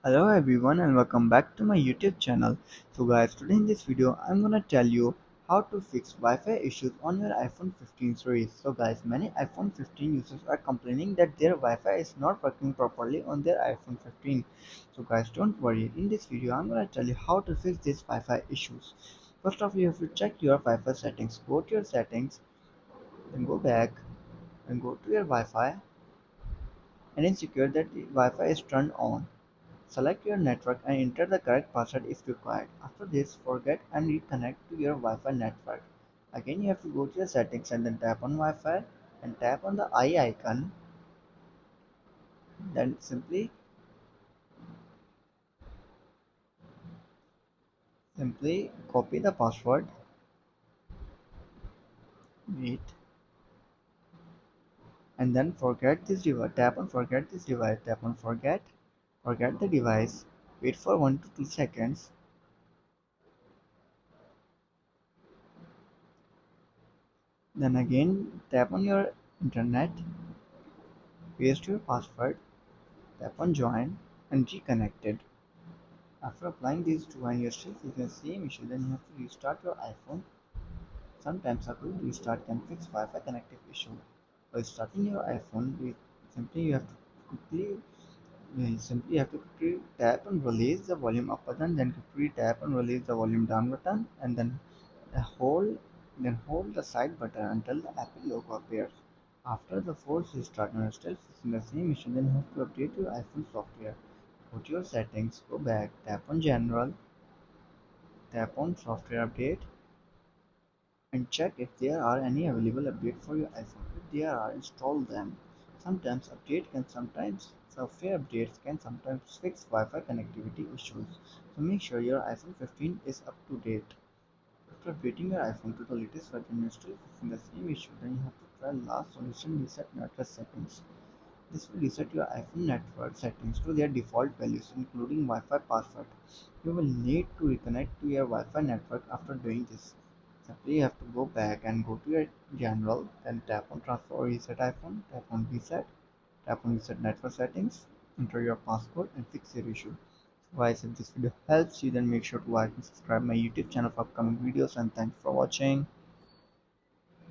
Hello everyone and welcome back to my YouTube channel. So guys, today in this video I'm gonna tell you how to fix Wi-Fi issues on your iPhone 15 series. So guys, many iPhone 15 users are complaining that their Wi-Fi is not working properly on their iPhone 15. So guys, don't worry. In this video I'm gonna tell you how to fix these Wi-Fi issues. First off, you have to check your Wi-Fi settings. Go to your settings, then go back and go to your Wi-Fi and ensure that the Wi-Fi is turned on. Select your network and enter the correct password if required. After this, forget and reconnect to your Wi-Fi network. Again, you have to go to your settings and then tap on Wi-Fi and tap on the eye icon. Then simply copy the password. Wait, and then forget this device. Tap on forget this device. Tap on forget the device. Wait for 1 to 2 seconds. Then again tap on your internet. Paste your password. Tap on join and reconnect it. After applying these two and you're still facing the same issue, then you have to restart your iPhone. Sometimes a quick restart can fix Wi-Fi connective issue. By starting your iPhone, simply you have to quickly tap and release the volume up button, then quickly tap and release the volume down button, and hold hold the side button until the Apple logo appears. After the force restart and you're still facing the same issue, then you have to update your iPhone software. Go to your settings, go back, tap on general, tap on software update and check if there are any available updates for your iPhone. If there are, install them. Sometimes software updates can sometimes fix Wi-Fi connectivity issues. So make sure your iPhone 15 is up to date. After updating your iPhone to the latest version, you're still facing the same issue, then you have to try last solution reset network settings. This will reset your iPhone network settings to their default values, including Wi-Fi password. You will need to reconnect to your Wi-Fi network after doing this. Simply you have to go back and go to your general, then tap on transfer or reset iPhone, tap on reset network settings, enter your passcode and fix your issue. Guys, if this video helps you, then make sure to like and subscribe my YouTube channel for upcoming videos, and thanks for watching.